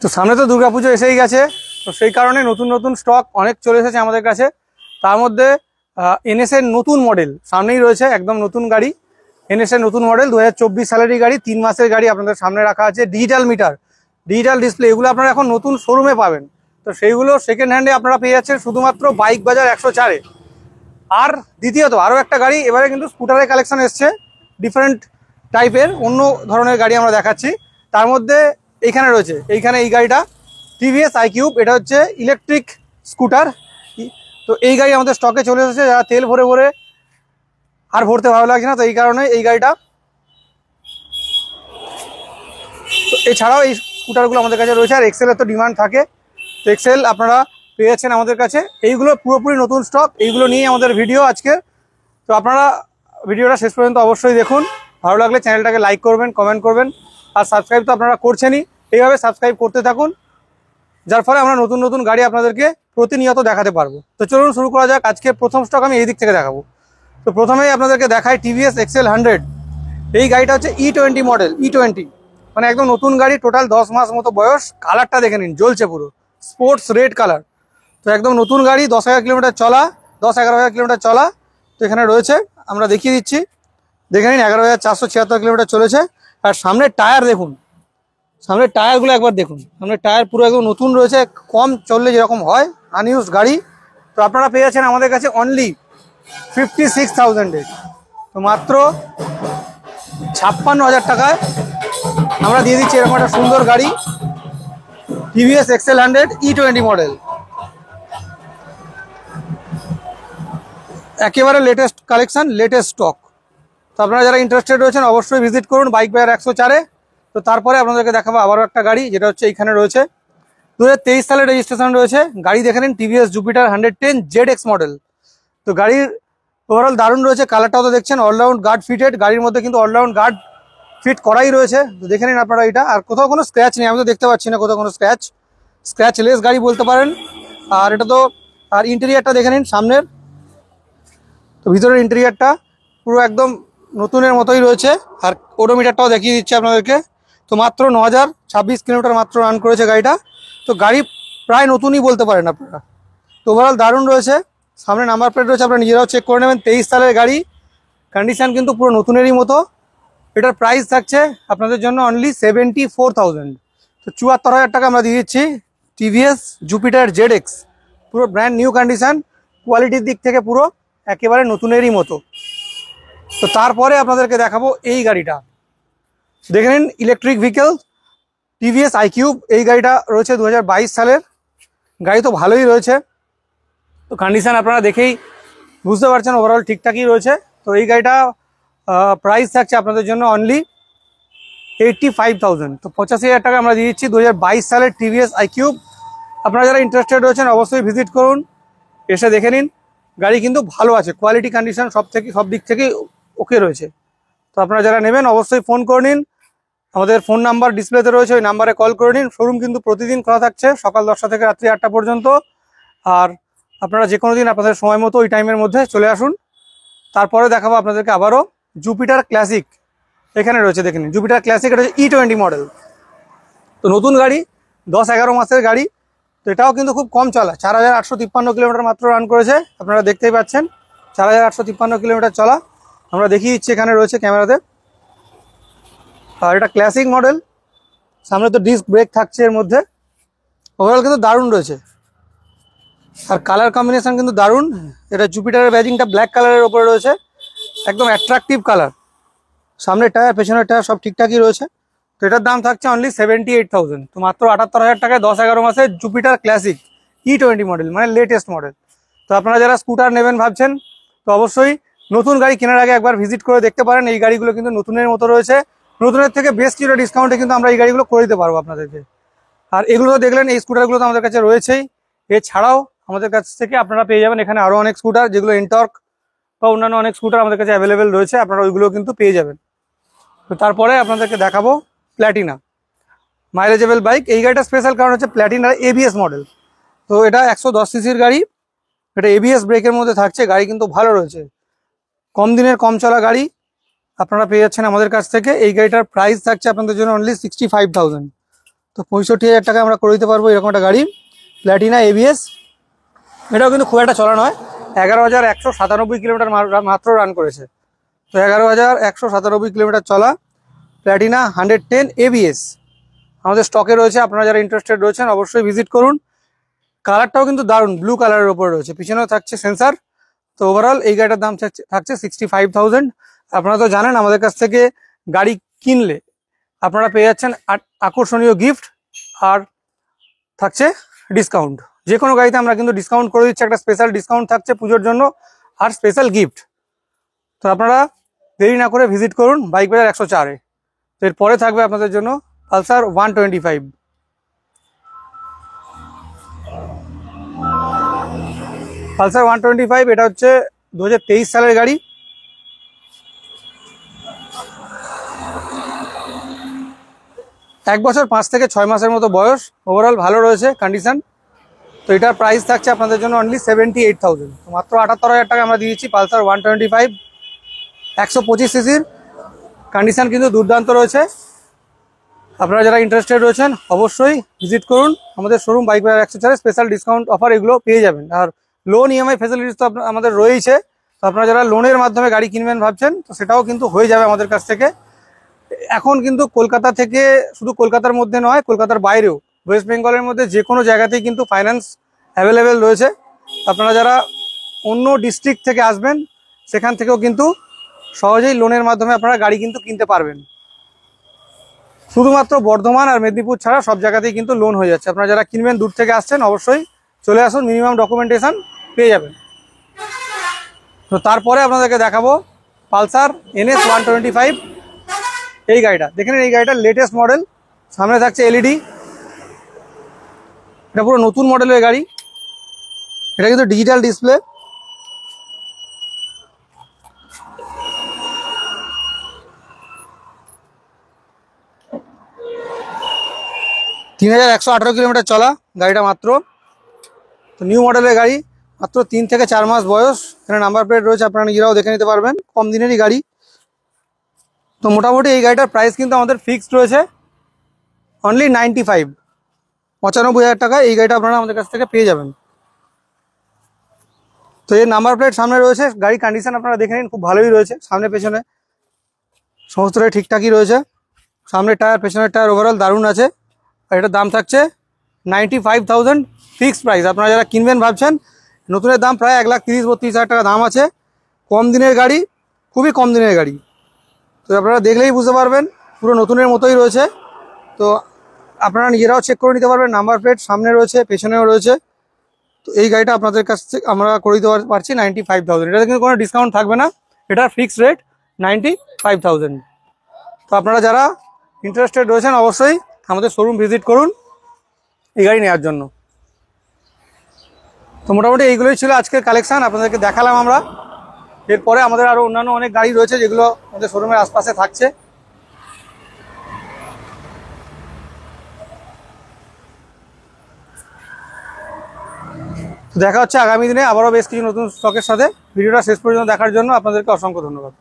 তো সামনে তো দুর্গাপুজো এসেই গেছে, তো সেই কারণে নতুন নতুন স্টক অনেক চলে এসেছে আমাদের কাছে। তার মধ্যে এনএস এর নতুন মডেল সামনেই রয়েছে, একদম নতুন গাড়ি। এনএস এর নতুন মডেল 2024 সালেরই গাড়ি, 3 মাসের গাড়ি আপনাদের সামনে রাখা আছে। ডিজিটাল মিটার, ডিজিটাল ডিসপ্লে, এগুলো আপনারা এখন নতুন শোরুমে পাবেন। তো সেইগুলো সেকেন্ড হ্যান্ডে আপনারা পেয়ে যাচ্ছেন শুধুমাত্র বাইক বাজার 104-এ। আর দ্বিতীয়ত আরও একটা গাড়ি এবারে কিন্তু স্কুটারের কালেকশন এসছে, ডিফারেন্ট টাইপের অন্য ধরনের গাড়ি আমরা দেখাচ্ছি। তার মধ্যে এইখানে রয়েছে, এইখানে এই গাড়িটা টিভিএস আইকিউব, এটা হচ্ছে ইলেকট্রিক স্কুটার। তো এই গাড়ি আমাদের স্টকে চলে এসেছে, যারা তেল ভরে ভরে আর ভরতে ভালো লাগছে না, তো এই কারণে এই গাড়িটা। তো এছাড়াও এই স্কুটারগুলো আমাদের কাছে রয়েছে। আর এক্সেলের তো ডিমান্ড থাকে, তো এক্সেল আপনারা পেয়ে যাচ্ছেন আমাদের কাছে। এইগুলো পুরোপুরি নতুন স্টক, এইগুলো নিয়ে আমাদের ভিডিও আজকে। তো আপনারা ভিডিওটা শেষ পর্যন্ত অবশ্যই দেখুন। ভালো লাগলে চ্যানেলটাকে লাইক করবেন, কমেন্ট করবেন, আর সাবস্ক্রাইব তো আপনারা করছেনই, এইভাবে সাবস্ক্রাইব করতে থাকুন, যার ফলে আমরা নতুন নতুন গাড়ি আপনাদেরকে প্রতিনিয়ত দেখাতে পারবো। তো চলুন শুরু করা যাক। আজকে প্রথম স্টক আমি এই দিক থেকে দেখাবো। তো প্রথমেই আপনাদেরকে দেখাই টিভিএস এক্সেল 100। এই গাড়িটা হচ্ছে E20 মডেল, E20 মানে একদম নতুন গাড়ি, টোটাল 10 মাস মতো বয়স। কালারটা দেখে নিন, জ্বলছে পুরো, স্পোর্টস রেড কালার। তো একদম নতুন গাড়ি, 10,000 কিলোমিটার চলা, 10-11,000 কিলোমিটার চলা। তো এখানে রয়েছে, আমরা দেখিয়ে দিচ্ছি, দেখে নিন 11,476 কিলোমিটার চলেছে। আর সামনের টায়ার দেখুন, সামনের টায়ারগুলো একবার দেখুন, সামনের টায়ার পুরো একদম নতুন রয়েছে, কম চললে যেরকম হয়, আনইউজ গাড়ি। তো আপনারা পেয়ে যাচ্ছেন আমাদের কাছে অনলি 56,000-এ। তো মাত্র 56,000 টাকায় আমরা দিয়ে দিচ্ছি এরকম একটা সুন্দর গাড়ি, টিভিএস এক্সেল 100 E20 মডেল। একেবারে লেটেস্ট কালেকশন, লেটেস্ট স্টক। তো আপনারা যারা ইন্টারেস্টেড রয়েছেন অবশ্যই ভিজিট করুন বাইক বাজার 104-এ। তো তারপরে আপনাদেরকে দেখাবো আবারও একটা গাড়ি, যেটা হচ্ছে এইখানে রয়েছে, 2023 সালের রেজিস্ট্রেশন রয়েছে। গাড়ি দেখে নিন, টিভিএস জুপিটার 110 ZX মডেল। তো গাড়ির ওভারঅল দারুণ রয়েছে, কালারটাও তো দেখছেন, অলরাউন্ড গার্ড ফিটেড। গাড়ির মধ্যে কিন্তু অলরাউন্ড গার্ড ফিট করাই রয়েছে, তো দেখে নিন আপনারা এটা। আর কোথাও কোনো স্ক্র্যাচ নেই, আমি তো দেখতে পাচ্ছি না কোথাও কোনো স্ক্র্যাচলেস গাড়ি বলতে পারেন। আর এটা তো, আর ইন্টেরিয়ারটা দেখে নিন সামনের, তো ভিতরের ইন্টেরিয়ারটা পুরো একদম নতুনের মতোই রয়েছে। আর ওডোমিটারটাও দেখিয়ে দিচ্ছে আপনাদেরকে। তো মাত্র 9,026 কিলোমিটার মাত্র রান করেছে গাড়িটা। তো গাড়ি প্রায় নতুনই বলতে পারেন আপনারা। তো ওভারঅল দারুণ রয়েছে, সামনে নাম্বার প্লেট রয়েছে, আপনারা নিজেরাও চেক করে নেবেন। 23 সালের গাড়ি, কন্ডিশন কিন্তু পুরো নতুনেরই মতো। এটার প্রাইস থাকছে আপনাদের জন্য অনলি 74,000। তো 74,000 টাকা আমরা দিয়ে দিচ্ছি টিভিএস জুপিটার ZX, পুরো ব্র্যান্ড নিউ কন্ডিশন, কোয়ালিটির দিক থেকে পুরো একেবারে নতুনেরই মতো। তো তারপরে আপনাদেরকে দেখাবো এই গাড়িটা, দেখে নিন, ইলেকট্রিক ভেহিকেল টিভিএস আইকিউব। এই গাড়িটা রয়েছে 2022 সালের গাড়ি, তো ভালোই রয়েছে। তো কন্ডিশন আপনারা দেখেই বুঝতে পারছেন ওভারঅল ঠিকঠাকই রয়েছে। তো এই গাড়িটা প্রাইস থাকছে আপনাদের জন্য অনলি 85,000। তো 85,000 টাকা আমরা দিয়ে দিচ্ছি 2022 সালের টিভিএস আইকিউব। আপনারা যারা ইন্টারেস্টেড রয়েছেন অবশ্যই ভিজিট করুন, এসে দেখে নিন। গাড়ি কিন্তু ভালো আছে, কোয়ালিটি কন্ডিশন সব দিক থেকেই ওকে রয়েছে। তো আপনারা যারা নেবেন অবশ্যই ফোন করে নিন, আমাদের ফোন নাম্বার ডিসপ্লেতে রয়েছে, ওই নাম্বারে কল করে নিন। শোরুম কিন্তু প্রতিদিন খোলা থাকছে, সকাল 10টা থেকে রাত্রি 8টা পর্যন্ত। আর আপনারা যে কোনো দিন আপনাদের সময় মতো ওই টাইমের মধ্যে চলে আসুন। তারপরে দেখাবো আপনাদেরকে আবারও জুপিটার ক্লাসিক, এখানে রয়েছে দেখে নিন, জুপিটার ক্লাসিক। এটা হচ্ছে E20 মডেল, তো নতুন গাড়ি, 10-11 মাসের গাড়ি। তো এটাও কিন্তু খুব কম চলা, 4,853 কিলোমিটার মাত্র রান করেছে, আপনারা দেখতেই পাচ্ছেন 4,853 কিলোমিটার চলা। আমরা দেখিয়ে দিচ্ছি, এখানে রয়েছে ক্যামেরাতে। আর এটা ক্লাসিক মডেল, সামনে তো ডিস্ক ব্রেক থাকছে এর মধ্যে। ওভারঅল কিন্তু দারুণ রয়েছে, আর কালার কম্বিনেশন কিন্তু দারুণ। এটা জুপিটারের ব্যাজিংটা ব্ল্যাক কালারের ওপরে রয়েছে, একদম অ্যাট্রাকটিভ কালার। সামনের টায়ার, পেছনের টায়ার সব ঠিকঠাকই রয়েছে। তো এটার দাম থাকছে অনলি 78,000। তো মাত্র 78,000 টাকায় 10-11 মাসের জুপিটার ক্লাসিক E20 মডেল, মানে লেটেস্ট মডেল। তো আপনারা যারা স্কুটার নেবেন ভাবছেন, তো অবশ্যই নতুন গাড়ি কেনার আগে একবার ভিজিট করে দেখতে পারেন। এই গাড়িগুলো কিন্তু নতুনের মতো রয়েছে, নতুনের থেকে বেশ কিছুটা ডিসকাউন্টে কিন্তু আমরা এই গাড়িগুলো করে দিতে পারবো আপনাদেরকে। আর এগুলো তো দেখলেন, এই স্কুটারগুলো তো আমাদের কাছে রয়েছেই। এছাড়াও আমাদের কাছ থেকে আপনারা পেয়ে যাবেন এখানে আরও অনেক স্কুটার, যেগুলো এনটর্ক বা অন্যান্য অনেক স্কুটার আমাদের কাছে অ্যাভেলেবেল রয়েছে, আপনারা ওইগুলো কিন্তু পেয়ে যাবেন। তো তারপরে আপনাদেরকে দেখাবো প্ল্যাটিনা, মাইলেজেবল বাইক। এই গাড়িটা স্পেশাল কারণ হচ্ছে প্ল্যাটিনার ABS মডেল। তো এটা 110 সিসির গাড়ি, এটা ABS ব্রেকের মধ্যে থাকছে। গাড়ি কিন্তু ভালো রয়েছে, কম দিনের কম চলা গাড়ি আপনারা পেয়ে যাচ্ছেন আমাদের কাছ থেকে। এই গাড়িটার প্রাইস থাকছে আপনাদের জন্য অনলি 65,000। তো 65,000 টাকা আমরা করে দিতে পারবো এরকম একটা গাড়ি, প্ল্যাটিনা ABS। এটাও কিন্তু খুব একটা চলা নয়, 11,197 কিলোমিটার মাত্র রান করেছে। তো 11,197 কিলোমিটার চলা প্ল্যাটিনা 110 ABS আমাদের স্টকে রয়েছে। আপনারা যারা ইন্টারেস্টেড রয়েছেন অবশ্যই ভিজিট করুন। কালারটাও কিন্তু দারুণ, ব্লু কালারের উপরে রয়েছে, পিছনেও থাকছে সেন্সার। তো ওভারঅল এই গাড়িটার দাম থাকছে 65,000। আপনারা তো জানেন আমাদের কাছ থেকে গাড়ি কিনলে আপনারা পেয়ে যাচ্ছেন আকর্ষণীয় গিফট আর থাকছে ডিসকাউন্ট। যে কোনো গাড়িতে আমরা কিন্তু ডিসকাউন্ট করে দিচ্ছি, একটা স্পেশাল ডিসকাউন্ট থাকছে পুজোর জন্য আর স্পেশাল গিফট। তো আপনারা দেরি না করে ভিজিট করুন বাইক বাজার 104-এ। তো এরপরে থাকবে আপনাদের জন্য পালসার 125। পালসার 125 এটা হচ্ছে 2023 সালের গাড়ি। এক বছর 5 থেকে 6 মাসের মতো বয়স, ওভারঅল ভালো রয়েছে কন্ডিশন। তো এটার প্রাইস থাকছে আপনাদের জন্য অনলি 78,000। তো মাত্র 78,000 টাকা আমরা দিয়েছি পালসার 125, 125 সিসির। কন্ডিশন কিন্তু দুর্দান্ত রয়েছে। আপনারা যারা ইন্টারেস্টেড রয়েছেন অবশ্যই ভিজিট করুন আমাদের শোরুম বাইক বাজার 104-এ। স্পেশাল ডিসকাউন্ট অফার এগুলো পেয়ে যাবেন। আর লোন EMI ফেসিলিটিস তো আমাদের রয়েছে। তো আপনারা যারা লোনের মাধ্যমে গাড়ি কিনবেন ভাবছেন তো সেটাও কিন্তু হয়ে যাবে আমাদের কাছ থেকে। এখন কিন্তু কলকাতা থেকে, শুধু কলকাতার মধ্যে নয়, কলকাতার বাইরেও ওয়েস্ট বেঙ্গলের মধ্যে যে কোনো জায়গাতেই কিন্তু ফাইন্যান্স অ্যাভেলেবেল রয়েছে। আপনারা যারা অন্য ডিস্ট্রিক্ট থেকে আসবেন সেখান থেকেও কিন্তু সহজেই লোনের মাধ্যমে আপনারা গাড়ি কিন্তু কিনতে পারবেন। শুধুমাত্র বর্ধমান আর মেদিনীপুর ছাড়া সব জায়গাতেই কিন্তু লোন হয়ে যাচ্ছে। আপনারা যারা কিনবেন দূর থেকে আসছেন অবশ্যই চলে আসুন, মিনিমাম ডকুমেন্টেশন পেয়ে যাবেন। তো তারপরে আপনাদেরকে দেখাবো পালসার NS 125। এই গাড়িটা দেখে নিন, এই গাড়িটার লেটেস্ট মডেল। সামনে থাকছে LED, এটা পুরো নতুন মডেলের গাড়ি। এটা কিন্তু ডিজিটাল ডিসপ্লে। (3,118 কিলোমিটার চলা গাড়িটা মাত্র। তো নিউ মডেলের গাড়ি, মাত্র 3 থেকে 4 মাস বয়স। এখানে নাম্বার প্লেট রয়েছে, আপনারা নিজেরাও দেখে নিতে পারবেন, কম দিনেরই গাড়ি। তো মোটামুটি এই গাড়িটার প্রাইস কিন্তু আমাদের ফিক্সড রয়েছে অনলি 95,000 টাকা। এই গাড়িটা আপনারা আমাদের কাছ থেকে পেয়ে যাবেন। তো এর নাম্বার প্লেট সামনে রয়েছে, গাড়ি কন্ডিশন আপনারা দেখে নিন, খুব ভালোই রয়েছে। সামনে পেছনে সমস্তটাই ঠিকঠাকই রয়েছে। সামনের টায়ার, পেছনের টায়ার ওভারঅল দারুণ আছে। আর এটার দাম থাকছে 95,000 ফিক্সড প্রাইস। আপনারা যারা কিনবেন ভাবছেন, নতুনের দাম প্রায় 1,30,000-32,000 টাকা দাম আছে। কম দিনের গাড়ি, খুবই কম দিনের গাড়ি। তো আপনারা দেখলেই বুঝতে পারবেন পুরো নতুনের মতোই রয়েছে। তো আপনারা নিজেরাও চেক করে নিতে পারবেন, নাম্বার প্লেট সামনে রয়েছে, পেছনেও রয়েছে। তো এই গাড়িটা আপনাদের কাছ থেকে আমরা করে দিতে পারছি 95,000। এটাতে কিন্তু কোনো ডিসকাউন্ট থাকবে না, এটার ফিক্সড রেট 95,000। তো আপনারা যারা ইন্টারেস্টেড রয়েছেন অবশ্যই আমাদের শোরুম ভিজিট করুন এই গাড়ি নেওয়ার জন্য। তো মোটামুটি এইগুলোই ছিল আজকের কালেকশান, আপনাদেরকে দেখালাম আমরা। এরপরে আমাদের আরও অন্যান্য অনেক গাড়ি রয়েছে যেগুলো আমাদের শোরুমের আশপাশে থাকছে। তো দেখা হচ্ছে আগামী দিনে আবারও বেশ কিছু নতুন স্টকের সাথে। ভিডিওটা শেষ পর্যন্ত দেখার জন্য আপনাদেরকে অসংখ্য ধন্যবাদ।